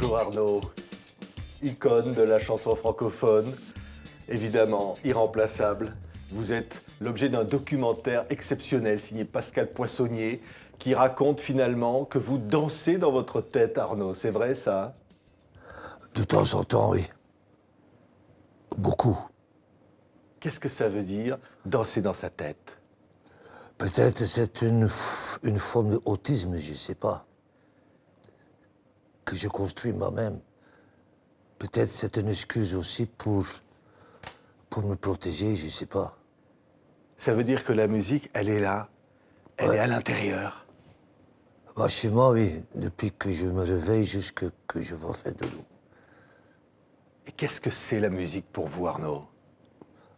Bonjour Arnaud, icône de la chanson francophone, évidemment irremplaçable. Vous êtes l'objet d'un documentaire exceptionnel signé Pascal Poissonnier qui raconte finalement que vous dansez dans votre tête, Arnaud. C'est vrai ça? De temps en temps, oui. Beaucoup. Qu'est-ce que ça veut dire, danser dans sa tête? Peut-être c'est une forme d'autisme, je ne sais pas, que je construis moi-même. Peut-être c'est une excuse aussi pour me protéger, je ne sais pas. Ça veut dire que la musique, elle est là, elle Ouais. est à l'intérieur. Bah, chez moi, oui, depuis que je me réveille jusqu'à que je vais faire de l'eau. Et qu'est-ce que c'est la musique pour vous, Arnaud?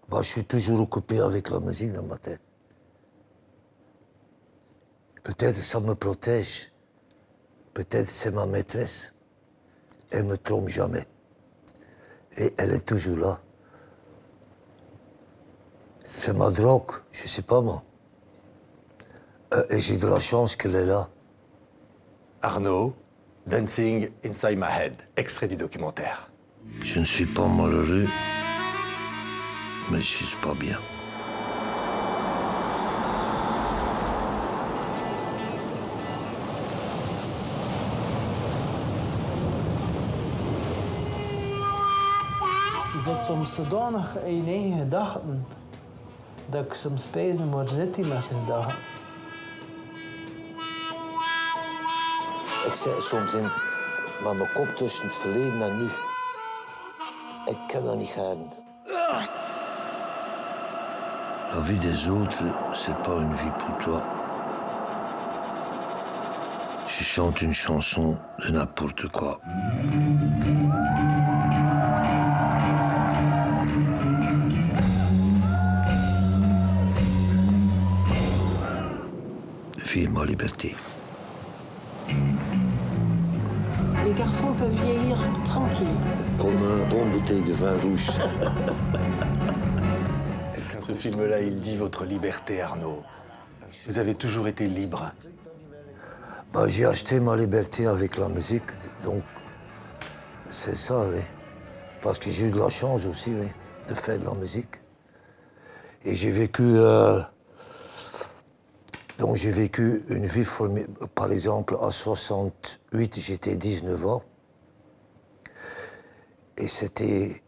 Bah, je suis toujours occupé avec la musique dans ma tête. Peut-être ça me protège. Peut-être c'est ma maîtresse. Elle ne me trompe jamais. Et elle est toujours là. C'est ma drogue, je ne sais pas moi. Et j'ai de la chance qu'elle est là. Arnaud, Dancing Inside My Head, extrait du documentaire. Je ne suis pas malheureux, mais je ne suis pas bien. Je zit soms zodanig in je eigen gedachten dat ik soms spijzen waar zit hij met zijn gedachten. Ik zit soms met mijn kop tussen het verleden en nu. Ik kan dat niet gaan. La vie des autres, c'est pas une vie pour toi. Je chante une chanson de n'importe quoi. Vive ma liberté. Les garçons peuvent vieillir tranquille. Comme une bonne bouteille de vin rouge. Ce film-là, il dit votre liberté, Arnaud. Vous avez toujours été libre. Bah, j'ai acheté ma liberté avec la musique, donc c'est ça, oui. Parce que j'ai eu de la chance aussi, oui, de faire de la musique. Et j'ai vécu... Donc j'ai vécu une vie formidable. Par exemple, à 68, j'étais 19 ans. Et c'était...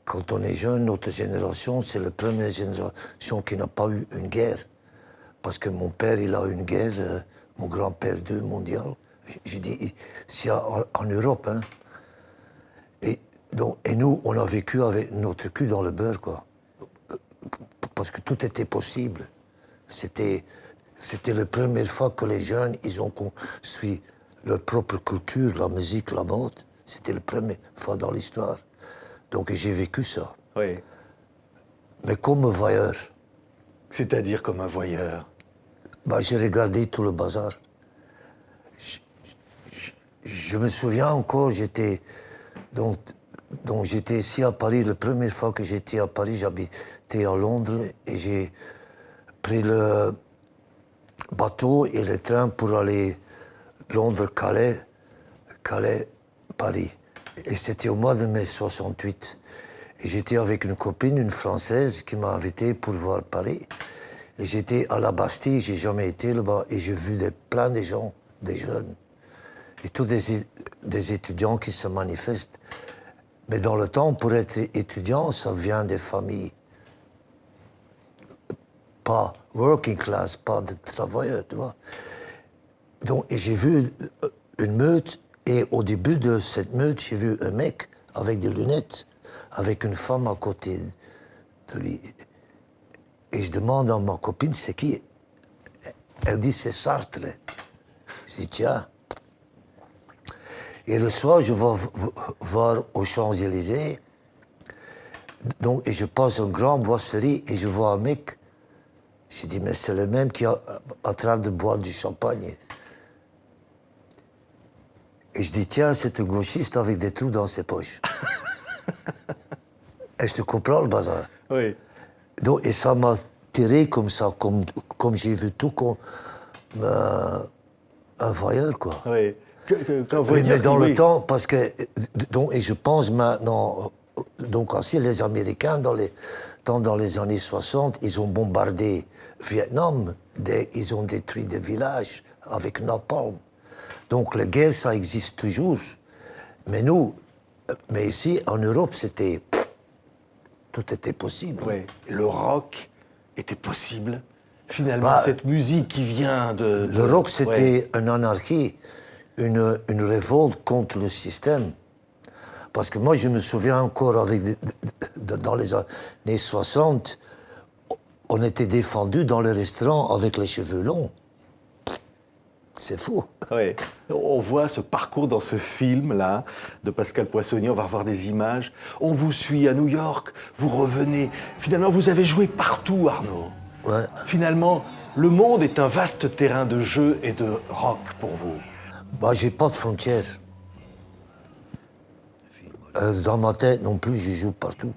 Quand on est jeune, notre génération, c'est la première génération qui n'a pas eu une guerre. Parce que mon père, il a eu une guerre, mon grand-père, deux mondiales. J'ai dit, c'est en Europe, hein. Et nous, on a vécu avec notre cul dans le beurre, quoi. Parce que tout était possible. C'était la première fois que les jeunes, ils ont construit leur propre culture, la musique, la mode. C'était la première fois dans l'histoire. Donc j'ai vécu ça. Oui. Mais comme un voyeur. C'est-à-dire comme un voyeur. Bah, j'ai regardé tout le bazar. Je me souviens encore, j'étais ici à Paris. La première fois que j'étais à Paris, j'habitais à Londres et j'ai pris le bateau et le train pour aller Londres-Calais, Calais-Paris. Et c'était au mois de mai 68. Et j'étais avec une copine, une Française, qui m'a invité pour voir Paris. Et j'étais à la Bastille, j'ai jamais été là-bas, et j'ai vu plein de gens, des jeunes, et tous des étudiants qui se manifestent. Mais dans le temps, pour être étudiant, ça vient des familles. Pas working class, pas de travailleurs, tu vois. Donc, et j'ai vu une meute, et au début de cette meute, j'ai vu un mec avec des lunettes, avec une femme à côté de lui. Et je demande à ma copine, c'est qui? Elle dit, c'est Sartre. Je dis, tiens. Et le soir, je vais voir aux Champs-Élysées. Donc, et je passe une grande boisserie et je vois un mec. Je dis, mais c'est le même qui est en train de boire du champagne. Et je dis, tiens, c'est un gauchiste avec des trous dans ses poches. Est-ce que tu comprends le bazar? Oui. Donc, et ça m'a tiré comme ça, comme j'ai vu tout comme un voyeur, quoi. Oui. Quand vous Oui, dire mais dans oui. le temps, parce que, donc, et je pense maintenant, donc aussi les Américains, dans les années 60, ils ont bombardé Vietnam, ils ont détruit des villages avec napalm. Donc la guerre, ça existe toujours. Mais nous, mais ici, en Europe, tout était possible. Ouais. Le rock était possible. Finalement, Bah, cette musique qui vient de... Le rock, c'était Ouais. une anarchie, une révolte contre le système. Parce que moi, je me souviens encore, dans les années 60, on était défendus dans les restaurants avec les cheveux longs. C'est fou. Ouais. On voit ce parcours dans ce film-là de Pascal Poissonnier. On va revoir des images. On vous suit à New York. Vous revenez. Finalement, vous avez joué partout, Arnaud. Ouais. Finalement, le monde est un vaste terrain de jeu et de rock pour vous. Bah, j'ai pas de frontières. Dans ma tête non plus, je joue partout.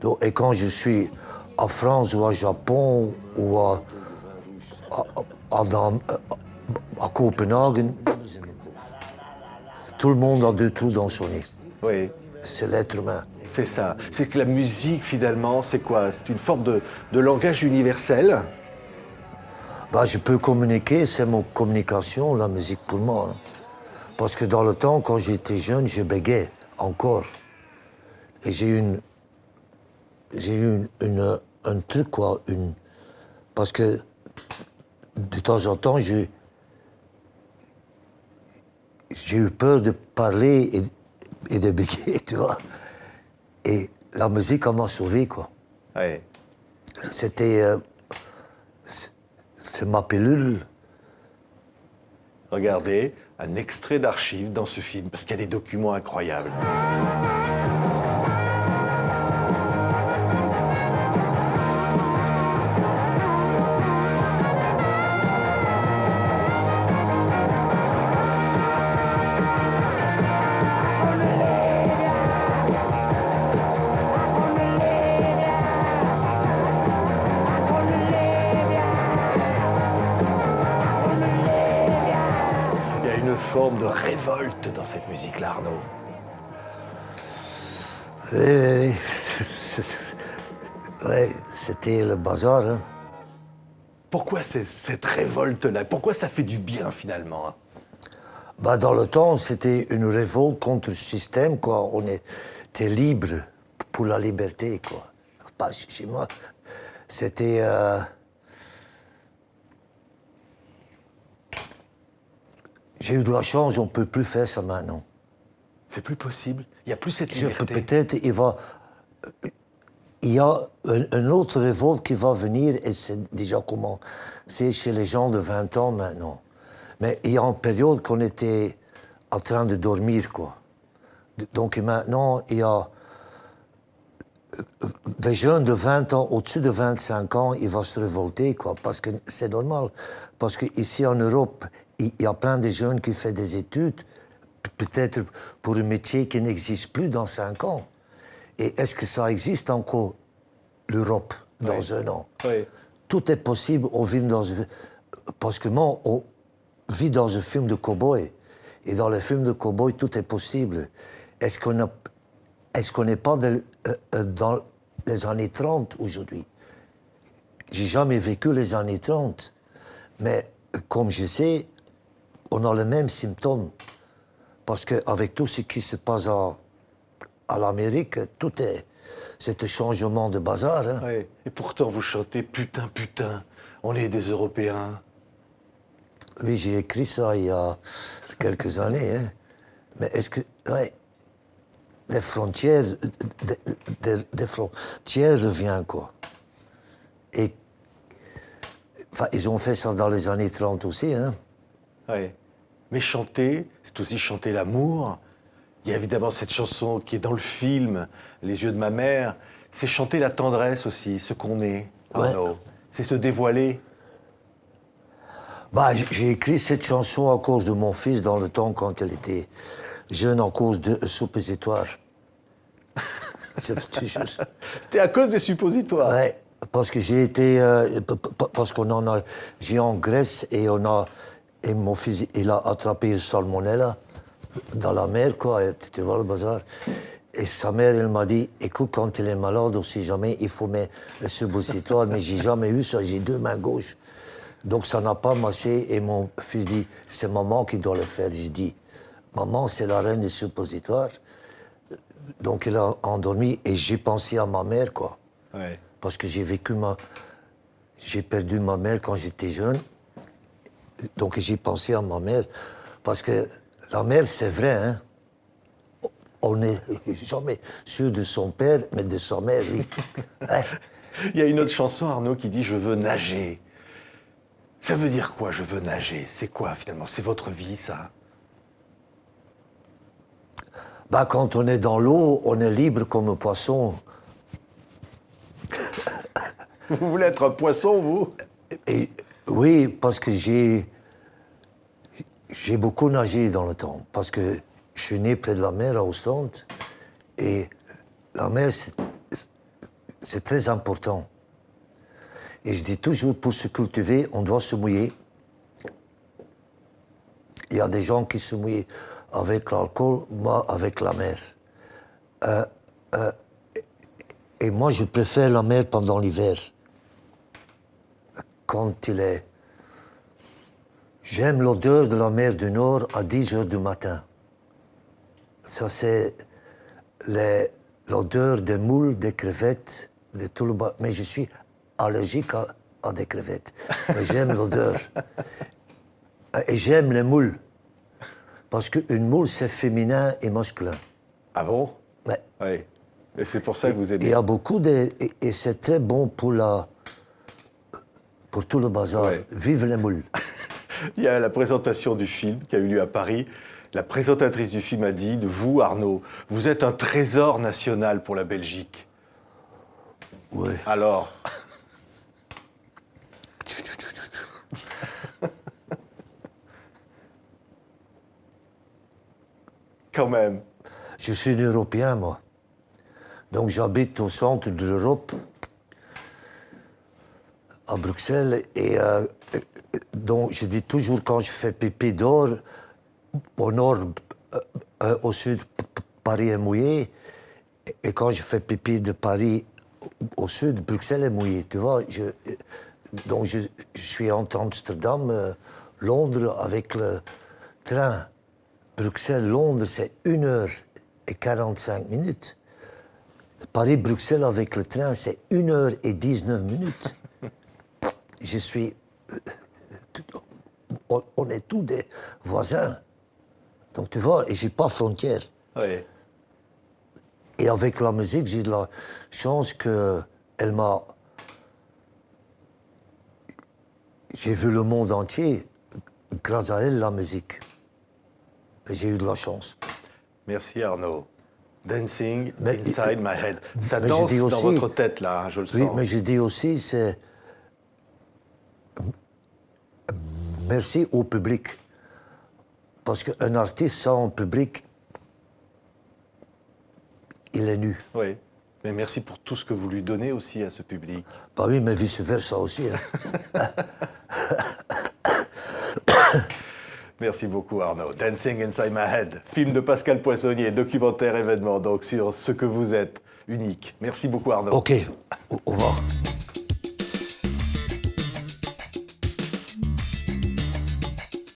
Donc, et quand je suis en France ou au Japon ou à Copenhague, tout le monde a deux trous dans son nez. Oui, C'est l'être humain. c'est ça. C'est que la musique, finalement, c'est quoi? C'est une forme de langage universel. Bah, je peux communiquer, c'est mon communication, la musique pour moi. Hein. Parce que dans le temps, quand j'étais jeune, je bégayais encore. Et j'ai eu un truc, quoi. Parce que de temps en temps, j'ai eu peur de parler et de bégayer, tu vois. Et la musique, elle m'a sauvé, quoi. Ouais. C'était... c'est ma pilule. Regardez, un extrait d'archives dans ce film, parce qu'il y a des documents incroyables. Il y a une forme de révolte dans cette musique-là, Arnaud. Ouais, c'était le bazar, hein. Pourquoi cette révolte-là? Pourquoi ça fait du bien, finalement? Bah, dans le temps, c'était une révolte contre le système, quoi. On était libre pour la liberté, quoi. Pas chez moi. C'était... J'ai eu de la chance, on ne peut plus faire ça maintenant. C'est plus possible. Il n'y a plus cette liberté. Peut-être il y a une autre révolte qui va venir, et c'est déjà commencé chez les gens de 20 ans maintenant. Mais il y a une période qu'on était en train de dormir, quoi. Donc maintenant, il y a des jeunes de 20 ans, au-dessus de 25 ans, ils vont se révolter, quoi, parce que c'est normal. Parce qu'ici en Europe, il y a plein de jeunes qui font des études, peut-être pour un métier qui n'existe plus dans 5 ans. Et est-ce que ça existe encore, l'Europe, dans Oui. un an? Oui. Tout est possible, on vit dans... Parce que moi, on vit dans un film de cow-boy. Et dans les films de cow-boy, tout est possible. Est-ce qu'on n'est pas dans les années 30 aujourd'hui? J'ai jamais vécu les années 30. Mais comme je sais, on a les mêmes symptômes. Parce qu'avec tout ce qui se passe à l'Amérique, c'est un changement de bazar. Hein. Oui. Et pourtant, vous chantez putain, putain, on est des Européens. Oui, j'ai écrit ça il y a quelques années. Hein. Mais est-ce que... Ouais, des frontières reviennent, quoi. Et... Enfin, ils ont fait ça dans les années 30 aussi, hein. Oui. Mais chanter, c'est aussi chanter l'amour. Il y a évidemment cette chanson qui est dans le film, Les yeux de ma mère. C'est chanter la tendresse aussi, ce qu'on est, Arnaud. Ouais. C'est se dévoiler. Bah, j'ai écrit cette chanson à cause de mon fils dans le temps quand il était jeune, à cause de suppositoire. C'est juste. C'était à cause des suppositoires. Ouais, parce que j'ai été, parce qu'on en a, j'ai en Grèce et Et mon fils, il a attrapé le salmonella dans la mer, quoi, et tu vois le bazar. Et sa mère, elle m'a dit, écoute, quand il est malade, aussi jamais, il faut mettre le suppositoire. Mais j'ai jamais eu ça, j'ai 2 mains gauches. Donc ça n'a pas marché. Et mon fils dit, c'est maman qui doit le faire. J'ai dit, maman, c'est la reine des suppositoires. Donc il a endormi et j'ai pensé à ma mère, quoi. Ouais. Parce que j'ai perdu ma mère quand j'étais jeune. Donc j'ai pensé à ma mère. Parce que la mère, c'est vrai, hein. On n'est jamais sûr de son père, mais de sa mère, oui. Hein? Il y a une autre chanson, Arnaud, qui dit « Je veux nager ». Ça veut dire quoi, « Je veux nager » C'est quoi, finalement? C'est votre vie, ça? Bah, quand on est dans l'eau, on est libre comme un poisson. Vous voulez être un poisson, vous? Et, oui, parce que j'ai beaucoup nagé dans le temps. Parce que je suis né près de la mer, à Ostende. Et la mer, c'est très important. Et je dis toujours, pour se cultiver, on doit se mouiller. Il y a des gens qui se mouillent avec l'alcool, moi avec la mer. Et moi, je préfère la mer pendant l'hiver. Quand il est... J'aime l'odeur de la mer du Nord à 10 heures du matin. Ça, c'est l'odeur des moules, des crevettes, de tout le bas. Mais je suis allergique à des crevettes. Mais j'aime l'odeur. Et j'aime les moules. Parce qu'une moule, c'est féminin et masculin. Ah bon? Ouais. Oui. Et c'est pour ça que vous Il aimez. y a beaucoup de... Et c'est très bon pour tout le bazar. Ouais. Vive les moules. Il y a la présentation du film qui a eu lieu à Paris. La présentatrice du film a dit de vous, Arnaud, vous êtes un trésor national pour la Belgique. Oui. Alors, quand même. Je suis un Européen, moi. Donc j'habite au centre de l'Europe, à Bruxelles, et donc je dis toujours quand je fais pipi dehors, au nord, au sud, Paris est mouillé, et quand je fais pipi de Paris au sud, Bruxelles est mouillé, tu vois. Donc je suis entre Amsterdam, Londres avec le train. Bruxelles-Londres, c'est 1h45. Paris-Bruxelles avec le train, c'est 1h19. Je suis... On est tous des voisins. Donc tu vois, et j'ai pas frontière. Oui. Et avec la musique, j'ai de la chance qu'elle m'a... J'ai vu le monde entier grâce à elle, la musique. Et j'ai eu de la chance. Merci Arnaud. Dancing Mais- inside my head. Ça mais je danse dis dans aussi- votre tête, là, hein, je le Oui, sens. mais je dis aussi, c'est... Merci au public. Parce qu'un artiste sans public, il est nu. Oui. Mais merci pour tout ce que vous lui donnez aussi à ce public. Bah oui, mais vice-versa aussi. Hein. Merci beaucoup Arnaud. Dancing Inside My Head, film de Pascal Poissonnier, documentaire événement, donc sur ce que vous êtes, unique. Merci beaucoup Arnaud. OK, au revoir.